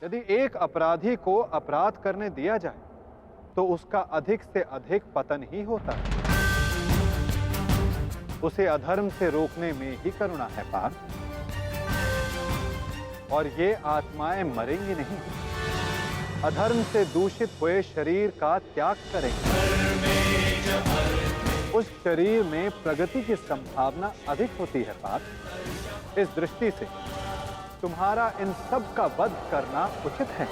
यदि एक अपराधी को अपराध करने दिया जाए तो उसका अधिक से अधिक पतन ही होता है। उसे अधर्म से रोकने में ही करुणा है पार्थ। और ये आत्माएं मरेंगी नहीं, अधर्म से दूषित हुए शरीर का त्याग करेंगे। उस शरीर में प्रगति की संभावना अधिक होती है पार्थ। इस दृष्टि से तुम्हारा इन सब का वध करना उचित है।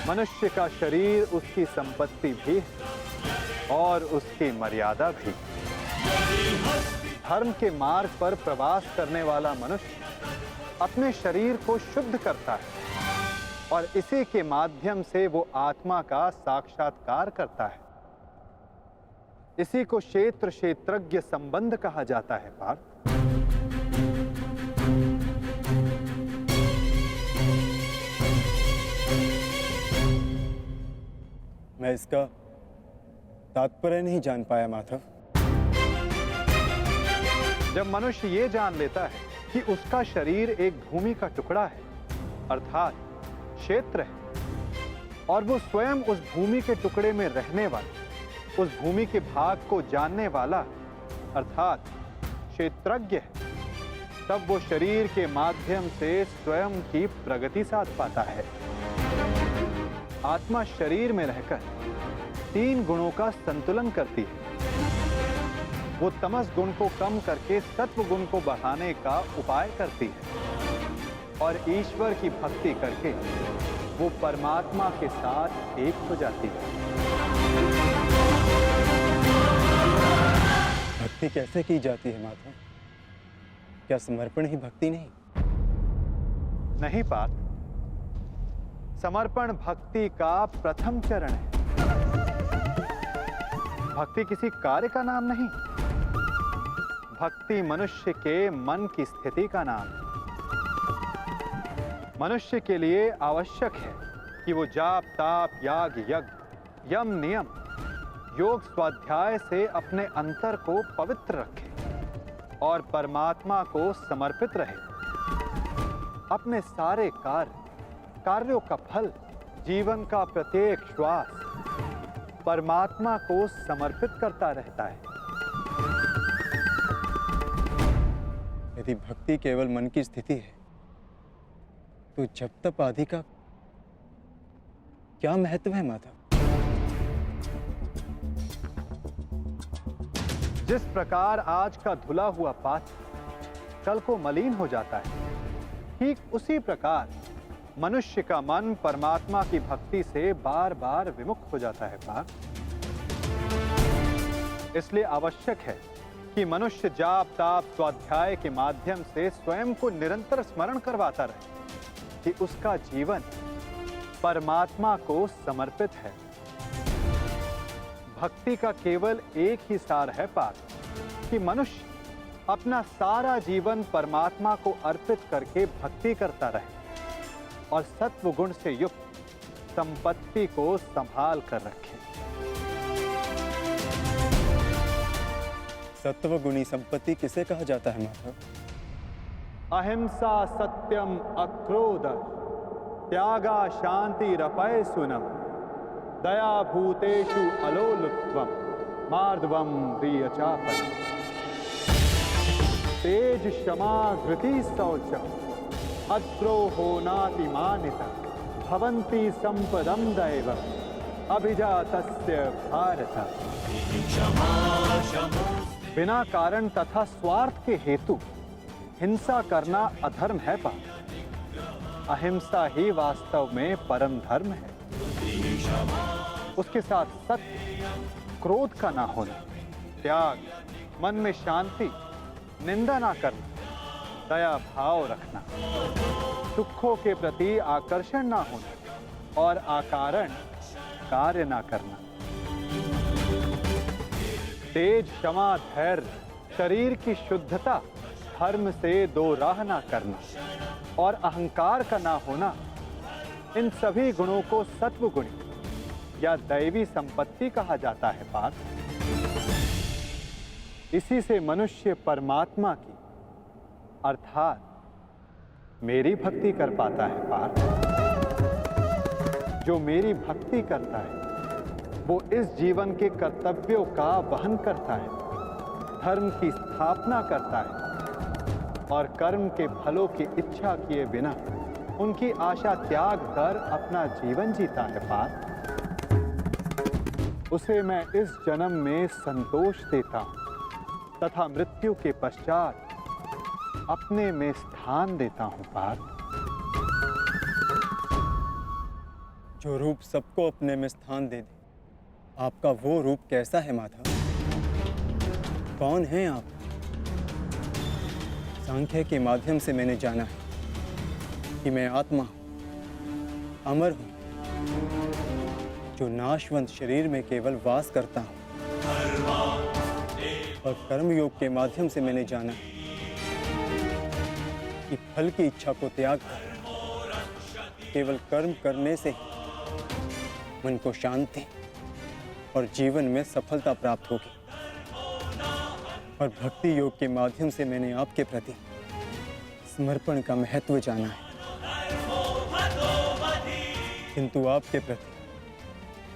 मनुष्य का शरीर उसकी संपत्ति भी है और उसकी मर्यादा भी। धर्म के मार्ग पर प्रवास करने वाला मनुष्य अपने शरीर को शुद्ध करता है और इसी के माध्यम से वो आत्मा का साक्षात्कार करता है। इसी को क्षेत्र क्षेत्रज्ञ संबंध कहा जाता है पार्थ। मैं इसका तात्पर्य नहीं जान पाया माधव। जब मनुष्य ये जान लेता है कि उसका शरीर एक भूमि का टुकड़ा है, अर्थात क्षेत्र है, और वो स्वयं उस भूमि के टुकड़े में रहने वाला, उस भूमि के भाग को जानने वाला, अर्थात क्षेत्रज्ञ है, तब वो शरीर के माध्यम से स्वयं की प्रगति साध पाता है। आत्मा शरीर में रहकर 3 गुणों का संतुलन करती है। वो तमस गुण को कम करके सत्व गुण को बढ़ाने का उपाय करती है और ईश्वर की भक्ति करके वो परमात्मा के साथ एक हो जाती है। भक्ति कैसे की जाती है माधव? क्या समर्पण ही भक्ति नहीं? नहीं पार्थ, समर्पण भक्ति का प्रथम चरण है। भक्ति किसी कार्य का नाम नहीं, भक्ति मनुष्य के मन की स्थिति का नाम है। मनुष्य के लिए आवश्यक है कि वो जाप ताप याग यज्ञ यम नियम योग स्वाध्याय से अपने अंतर को पवित्र रखे और परमात्मा को समर्पित रहे। अपने सारे कार्यों का फल, जीवन का प्रत्येक श्वास परमात्मा को समर्पित करता रहता है। यदि भक्ति केवल मन की स्थिति है तो जप तप आदि का क्या महत्व है माधव? जिस प्रकार आज का धुला हुआ पात्र कल को मलिन हो जाता है, ठीक उसी प्रकार मनुष्य का मन परमात्मा की भक्ति से बार बार विमुख हो जाता है पार्थ। इसलिए आवश्यक है कि मनुष्य जाप ताप स्वाध्याय के माध्यम से स्वयं को निरंतर स्मरण करवाता रहे कि उसका जीवन परमात्मा को समर्पित है। भक्ति का केवल एक ही सार है पार्थ कि मनुष्य अपना सारा जीवन परमात्मा को अर्पित करके भक्ति करता रहे और सत्व गुण से युक्त संपत्ति को संभाल कर रखे। सत्व गुणी संपत्ति किसे कहा जाता है माधव? अहिंसा सत्यम अक्रोध त्यागा शांति रपय सुनम दया भूतेषु अलोलुत्वम मार्दवम प्रियचापन तेज क्षमा धृति शौचम अद्रोहो नातिमानिता भवन्ति संपदम दैव अभिजातस्य भारत। बिना कारण तथा स्वार्थ के हेतु हिंसा करना अधर्म है पार्थ। अहिंसा ही वास्तव में परम धर्म है। उसके साथ सत्य, क्रोध का ना होना, त्याग, मन में शांति, निंदा ना करना, दया भाव रखना, दुखों के प्रति आकर्षण ना होना और अकारण कार्य ना करना। तेज क्षमा धैर्य, शरीर की शुद्धता, धर्म से दो राह ना करना और अहंकार का ना होना, इन सभी गुणों को सत्व गुणी या दैवी संपत्ति कहा जाता है पार्थ। इसी से मनुष्य परमात्मा की अर्थात मेरी भक्ति कर पाता है पार्थ। जो मेरी भक्ति करता है वो इस जीवन के कर्तव्यों का वहन करता है, धर्म की स्थापना करता है और कर्म के फलों की इच्छा किए बिना उनकी आशा त्याग कर अपना जीवन जीता है पार्थ। उसे मैं इस जन्म में संतोष देता हूं तथा मृत्यु के पश्चात अपने में स्थान देता हूं पार्थ। जो रूप सबको अपने में स्थान दे दे, आपका वो रूप कैसा है माधव? कौन हैं आप? सांख्य के माध्यम से मैंने जाना है कि मैं आत्मा हूं, अमर हूं, जो नाशवंत शरीर में केवल वास करता हूं। और कर्मयोग के माध्यम से मैंने जाना है कि फल की इच्छा को त्याग कर केवल कर्म करने से ही मन को शांति और जीवन में सफलता प्राप्त होगी। और भक्ति योग के माध्यम से मैंने आपके प्रति समर्पण का महत्व जाना है, किंतु आपके प्रति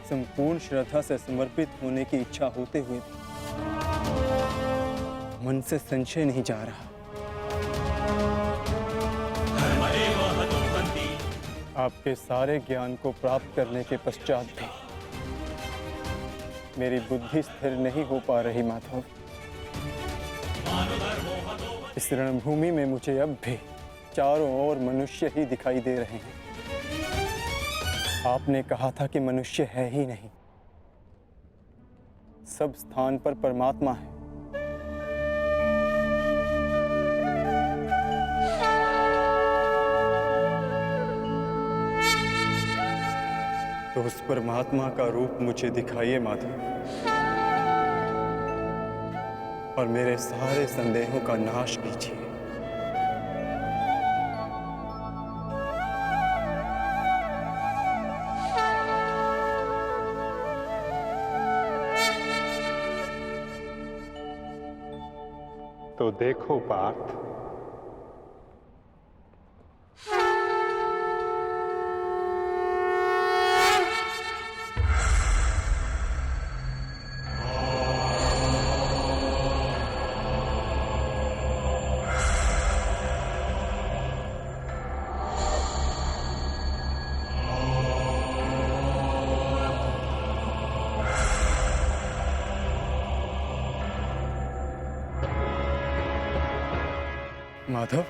संपूर्ण श्रद्धा से समर्पित होने की इच्छा होते हुए मन से संशय नहीं जा रहा। आपके सारे ज्ञान को प्राप्त करने के पश्चात भी मेरी बुद्धि स्थिर नहीं हो पा रही माधव। इस रणभूमि में मुझे अब भी चारों ओर मनुष्य ही दिखाई दे रहे हैं। आपने कहा था कि मनुष्य है ही नहीं, सब स्थान पर परमात्मा है। तो उस परमात्मा का रूप मुझे दिखाइए माधव, और मेरे सारे संदेहों का नाश कीजिए। तो देखो पार्थ, माधव,